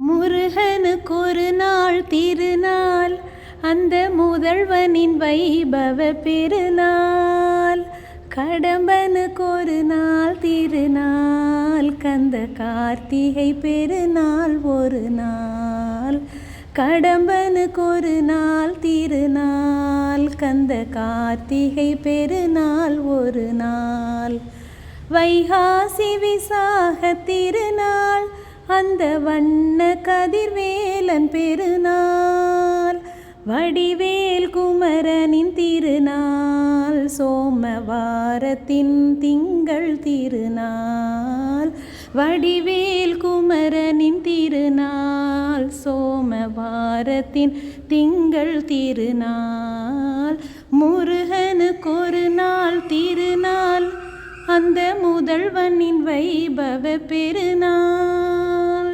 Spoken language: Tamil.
முருகனுக்கு ஒரு நாள் திருநாள், அந்த முதல்வனின் வைபவ பெருநாள். கடம்பனுக்கு ஒரு நாள் திருநாள், கந்த கார்த்திகை பெருநாள் ஒரு நாள். கடம்பனுக்கு ஒரு நாள் திருநாள், கந்த கார்த்திகை பெருநாள் ஒரு நாள். வைகாசி விசாக திருநாள், அந்த வண்ண கதிர்வேலன் பெருநாள். வடிவேல் குமரனின் திருநாள், சோமவாரத்தின் திங்கள் திருநாள். வடிவேல் குமரனின் திருநாள், சோமவாரத்தின் திங்கள் திருநாள். முருகனுக்கு ஒரு நாள் திருநாள், அந்த முதல்வனின் வைபவ பெருநாள்.